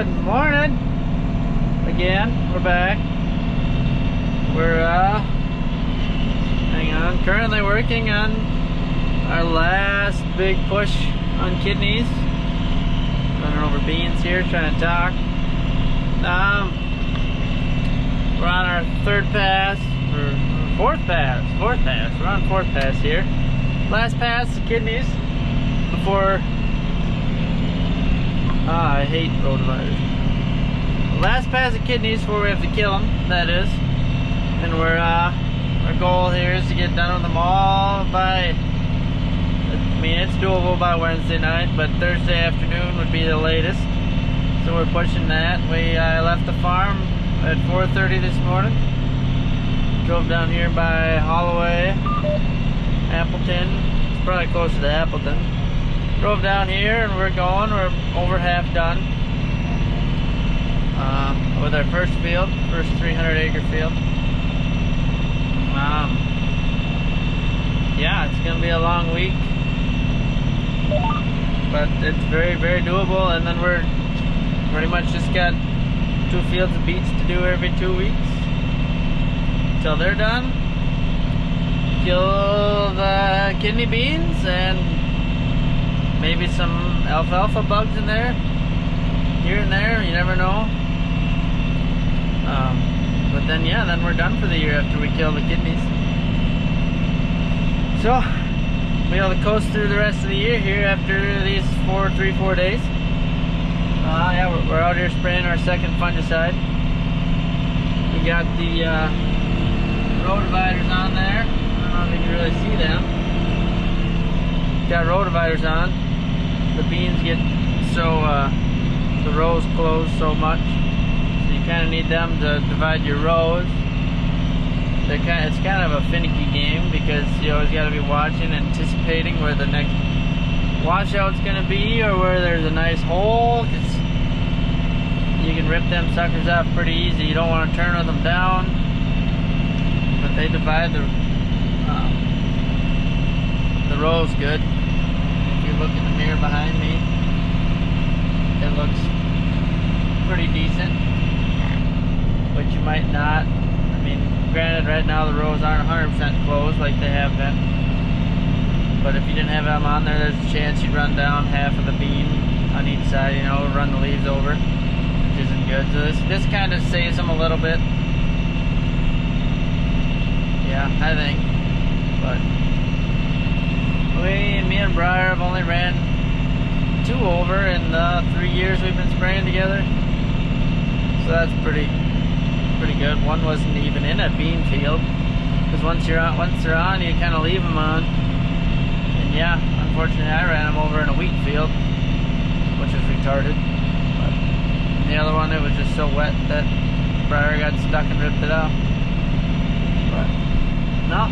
Good morning. Again, we're back. We're currently working on our last big push on kidneys. Running over beans here, trying to talk. We're on our third pass, or fourth pass. We're on fourth pass here. Last pass, the kidneys before. I hate rotavirus. Last pass of kidneys before we have to kill them, that is. And we're, our goal here is to get done with them all by, I mean, it's doable by Wednesday night, but Thursday afternoon would be the latest. So we're pushing that. We left the farm at 4:30 this morning. Drove down here by Holloway, Appleton. It's probably closer to Appleton. Drove down here and we're over half done with our first field, first 300-acre field. Yeah, it's gonna be a long week, but it's very, very doable. And then we're pretty much just got 2 fields of beets to do every 2 weeks till they're done. Kill the kidney beans and maybe some alfalfa bugs in there, here and there, you never know. But then, yeah, then we're done for the year after we kill the kidneys. So, we'll be able to coast through the rest of the year here after these 4 days. Yeah, we're out here spraying our second fungicide. We got the rotavirus on there. I don't know if you can really see them. Got rotavirus on. The beans get so the rows close so much, so you kind of need them to divide your rows. It's kind of a finicky game because you always got to be watching, anticipating where the next washout's going to be or where there's a nice hole. Cause you can rip them suckers off pretty easy. You don't want to turn them down, but they divide the rows good. Look in the mirror behind me, it looks pretty decent, but you might not. I mean, granted, right now the rows aren't 100% closed like they have been, but if you didn't have them on there, there's a chance you'd run down half of the bean on each side, you know, run the leaves over, which isn't good. So this kind of saves them a little bit, yeah, I think. But me and Briar have only ran 2 over in the 3 years we've been spraying together, so that's pretty good. One wasn't even in a bean field, because once they're on, you kind of leave them on. And yeah, unfortunately, I ran them over in a wheat field, which is retarded. But the other one, it was just so wet that Briar got stuck and ripped it off. But no,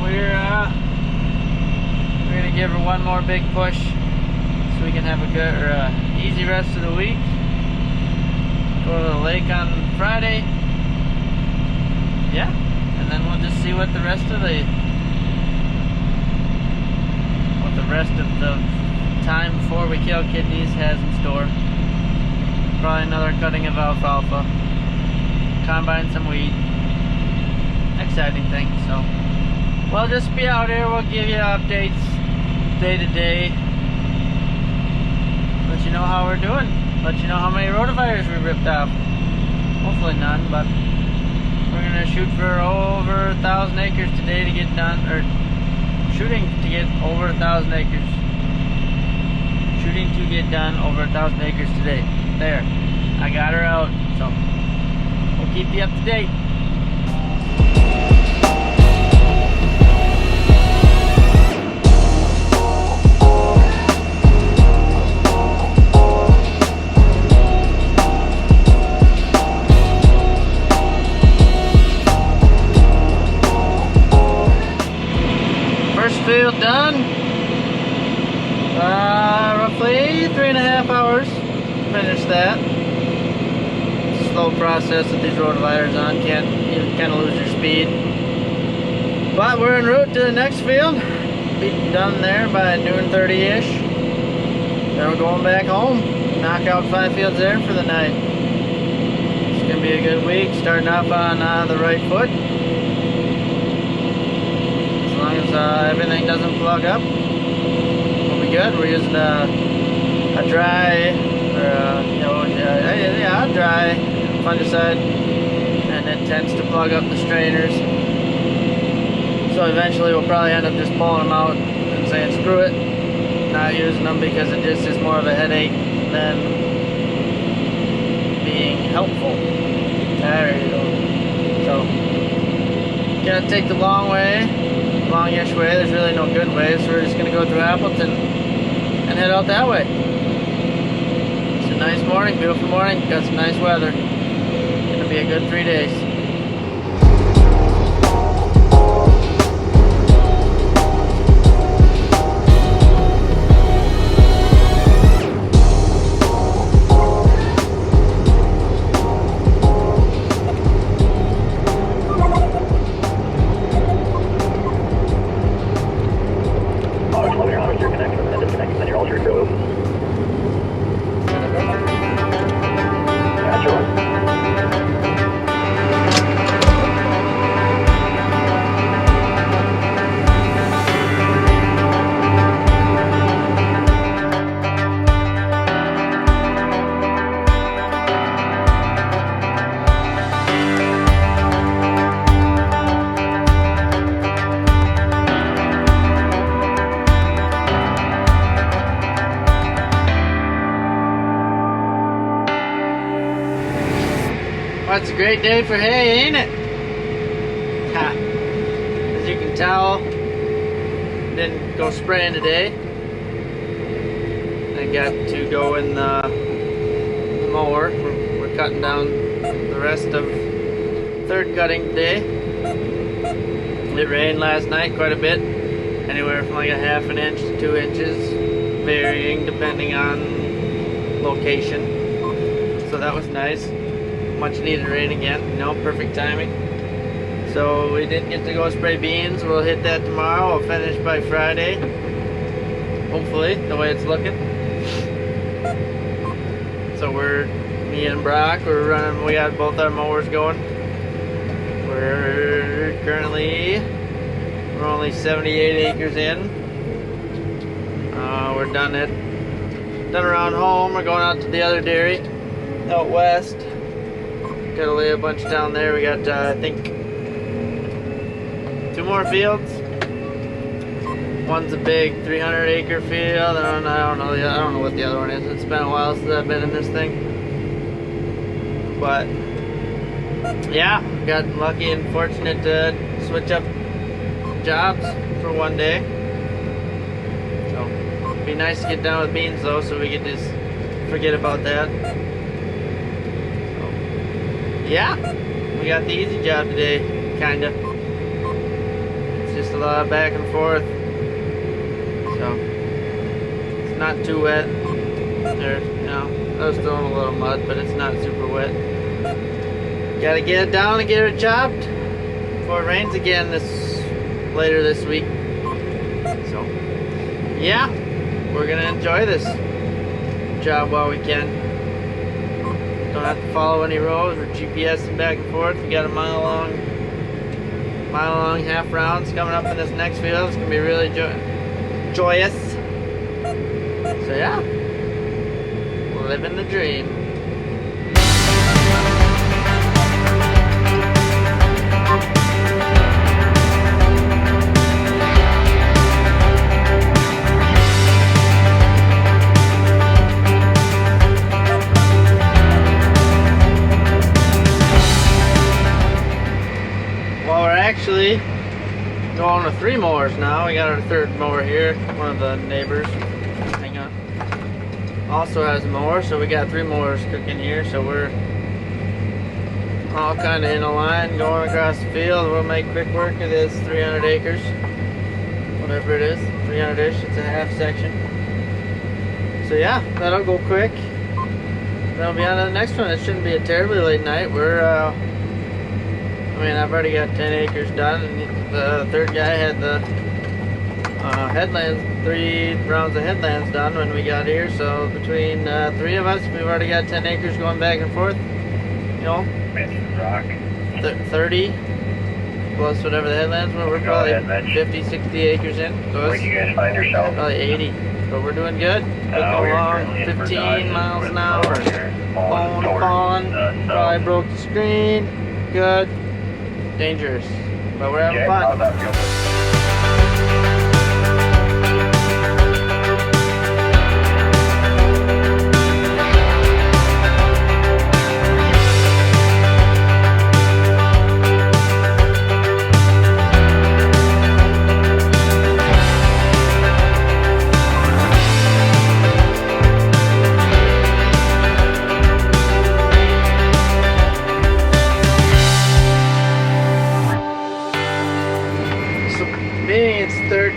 we're gonna give her one more big push so we can have a good or easy rest of the week. Go to the lake on Friday. Yeah, and then we'll just see what the rest of the time before we kill kidneys has in store. Probably another cutting of alfalfa, combine some wheat. Exciting thing. So we'll just be out here. We'll give you updates day to day, let you know how we're doing, let you know how many rotavirus we ripped off. Hopefully none, but we're gonna shoot for over 1,000 acres today to get done, or shooting to get over 1,000 acres. Shooting to get done over 1,000 acres today. There, I got her out, so we'll keep you up to date. Field done. Roughly 3.5 hours. Finish that. Slow process with these rotavirus on. You kind of lose your speed. But we're en route to the next field. Be done there by noon 30-ish. Then we're going back home. knock out 5 fields there for the night. It's gonna be a good week, starting off on the right foot. As long as everything doesn't plug up, we'll be good. We're using a dry, or dry fungicide, and it tends to plug up the strainers. So eventually we'll probably end up just pulling them out and saying screw it, not using them, because it just is more of a headache than being helpful. There you go. So, gotta take the longish way. There's really no good way, so we're just gonna go through Appleton and head out that way. It's a nice morning, beautiful morning, got some nice weather. Gonna be a good 3 days. Well, it's a great day for hay, ain't it? Ha. As you can tell, didn't go spraying today. I got to go in the mower. We're cutting down the rest of third cutting today. It rained last night quite a bit, anywhere from like a ½ inch to 2 inches, varying depending on location. So that was nice. Much needed rain again, perfect timing. So we didn't get to go spray beans. We'll hit that tomorrow. We'll finish by Friday, hopefully, the way it's looking. So me and Brock, we're running, we got both our mowers going. We're only 78 acres in. We're done around home. We're going out to the other dairy out west. Gotta lay a bunch down there. We got, I think, 2 more fields. One's a big 300-acre field. I don't know what the other one is. It's been a while since I've been in this thing. But yeah, got lucky and fortunate to switch up jobs for one day. So it'd be nice to get down with beans though, so we can just forget about that. Yeah, we got the easy job today, kinda. It's just a lot of back and forth. So, it's not too wet. There's, I was throwing a little mud, but it's not super wet. Gotta get it down and get it chopped before it rains again later this week. So, yeah, we're gonna enjoy this job while we can. Don't have to follow any roads or GPSing back and forth. We got a mile long half rounds coming up in this next field. It's gonna be really joyous. So yeah, living the dream. Actually going to 3 mowers now. We got our 3rd mower here. One of the neighbors, hang on, also has a mower, so we got 3 mowers cooking here. So we're all kind of in a line going across the field. We'll make quick work of this 300 acres, whatever it is, 300-ish. It's a half section. So yeah, that'll go quick. That'll be on to the next one. It shouldn't be a terribly late night. I've already got 10 acres done, and the 3rd guy had the headlands, 3 rounds of headlands done when we got here. So between 3 of us, we've already got 10 acres going back and forth. You know, rock. 30 plus whatever the headlands were. We're probably 50, 60 acres in. So where do you guys find yourself? Probably 80. But we're doing good. Looking along 15 miles an hour. Phone falling. Probably broke the screen. Good. Dangerous. But we're having fun. How's that feel?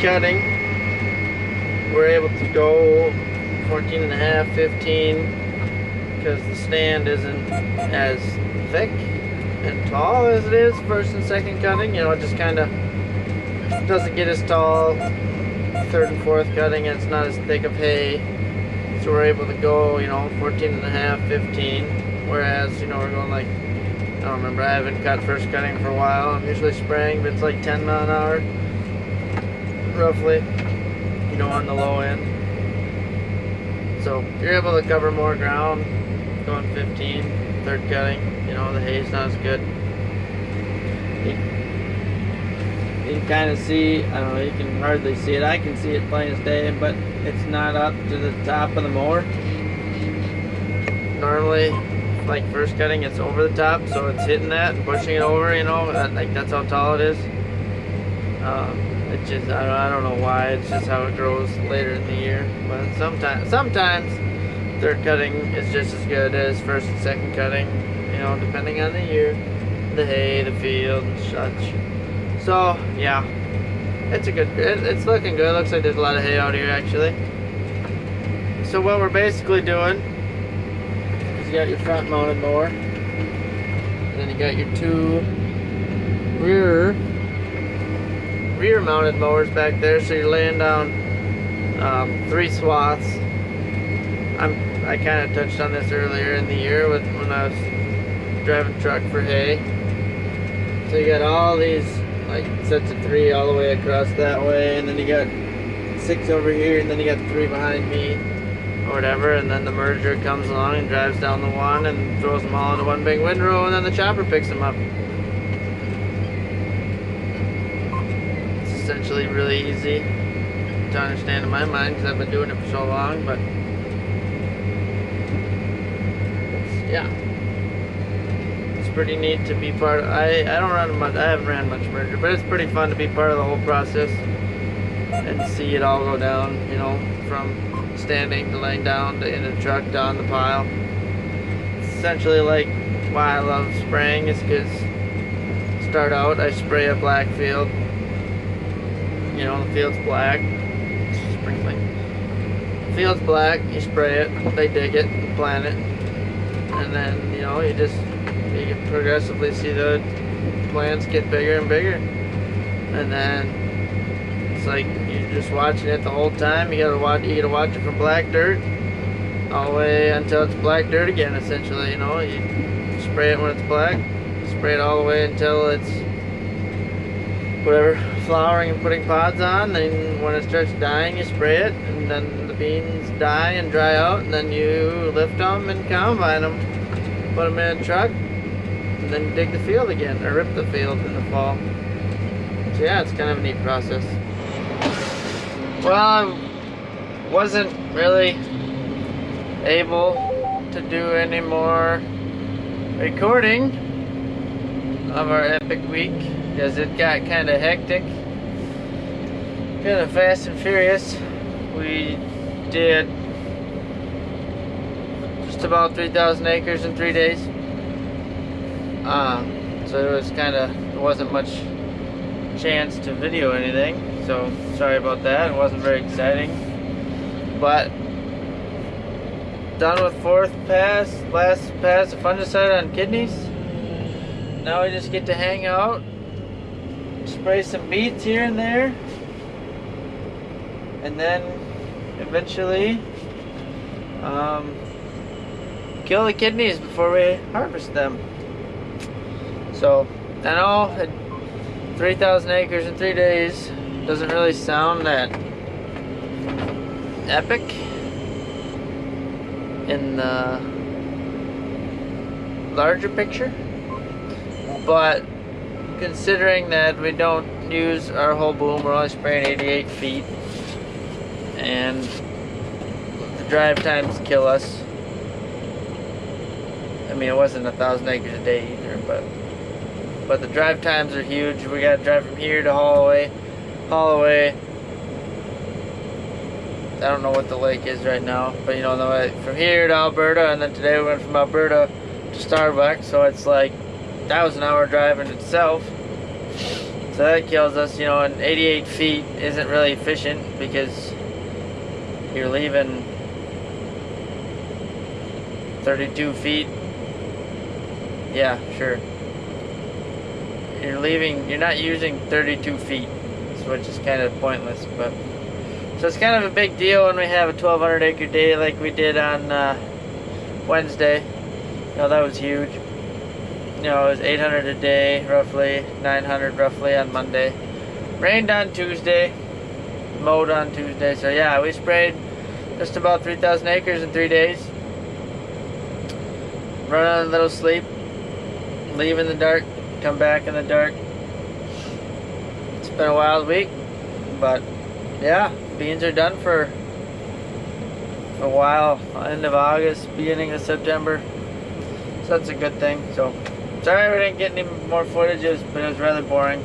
Cutting, we're able to go 14 and a half, 15 because the stand isn't as thick and tall as it is first and second cutting. You know, it just kind of doesn't get as tall. Third and fourth cutting, and it's not as thick of hay, so we're able to go, you know, 14 and a half, 15, whereas, you know, we're going like, I don't remember, I haven't cut first cutting for a while. I'm usually spraying, but it's like 10 mile an hour roughly, you know, on the low end. So you're able to cover more ground going 15, third cutting. You know, the hay's not as good. You can kind of see, I don't know, you can hardly see it. I can see it plain as day, but it's not up to the top of the mower. Normally, like first cutting, it's over the top, so it's hitting that and pushing it over, you know, like that's how tall it is. It's just, I don't know why, it's just how it grows later in the year. But sometimes third cutting is just as good as first and second cutting, you know, depending on the year, the hay, the field, and such. So, yeah, it's looking good. It looks like there's a lot of hay out here, actually. So what we're basically doing is you got your front mounted mower, and then you got your 2 rear mounted mowers back there, so you're laying down 3 swaths. I kind of touched on this earlier in the year when I was driving truck for hay. So you got all these like sets of 3 all the way across that way, and then you got 6 over here, and then you got 3 behind me or whatever, and then the merger comes along and drives down the one and throws them all into one big windrow, and then the chopper picks them up. Essentially really easy to understand in my mind because I've been doing it for so long, but yeah, it's pretty neat to be part of. I haven't ran much merger, but it's pretty fun to be part of the whole process and see it all go down, you know, from standing to laying down to in the truck down the pile. It's essentially like why I love spraying is because start out I spray a black field. You know, the field's black. Sprinkling. The field's black, you spray it, they dig it, and plant it. And then, you know, you can progressively see the plants get bigger and bigger. And then it's like you're just watching it the whole time. You gotta watch it from black dirt all the way until it's black dirt again, essentially. You know, you spray it when it's black, spray it all the way until it's whatever, flowering and putting pods on. Then when it starts dying, you spray it, and then the beans die and dry out, and then you lift them and combine them, put them in a truck, and then dig the field again, or rip the field in the fall. So yeah, it's kind of a neat process. Well, I wasn't really able to do any more recording of our epic week because it got kind of hectic, kind of fast and furious. We did just about 3,000 acres in 3 days. So there wasn't much chance to video anything, so sorry about that. It wasn't very exciting, but done with last pass of fungicide on kidneys. Now we just get to hang out, spray some beets here and there, and then eventually kill the kidneys before we harvest them. So I know 3,000 acres in 3 days doesn't really sound that epic in the larger picture, but considering that we don't use our whole boom, we're only spraying 88 feet, and the drive times kill us. I mean, it wasn't 1,000 acres a day either, but the drive times are huge. We gotta drive from here to Holloway. I don't know what the lake is right now, but you know, from here to Alberta, and then today we went from Alberta to Starbucks, so it's like 1,000-hour drive in itself. So that kills us, you know, and 88 feet isn't really efficient because you're leaving 32 feet. Yeah, sure. You're not using 32 feet, which is kind of pointless, but so it's kind of a big deal when we have a 1,200 acre day like we did on Wednesday. You know, that was huge. You know, it was 800 a day, roughly 900 roughly on Monday. Rained on Tuesday, mowed on Tuesday. So yeah, we sprayed just about 3,000 acres in 3 days. Run on a little sleep, leave in the dark, come back in the dark. It's been a wild week, but yeah, beans are done for a while. End of August, beginning of September. So that's a good thing. So sorry we didn't get any more footages, but it was rather boring.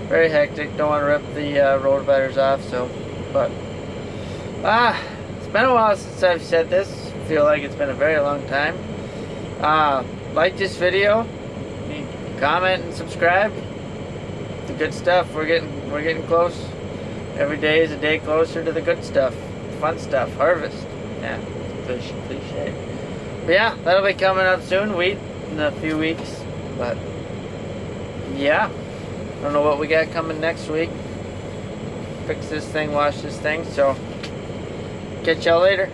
Very hectic. Don't want to rip the road dividers off. So, but it's been a while since I've said this. I feel like it's been a very long time. Like this video, comment and subscribe. The good stuff. We're getting close. Every day is a day closer to the good stuff, fun stuff, harvest. Yeah, cliche. But yeah, that'll be coming up soon. Wheat in a few weeks. But yeah, I don't know what we got coming next week. Fix this thing, wash this thing. So catch y'all later.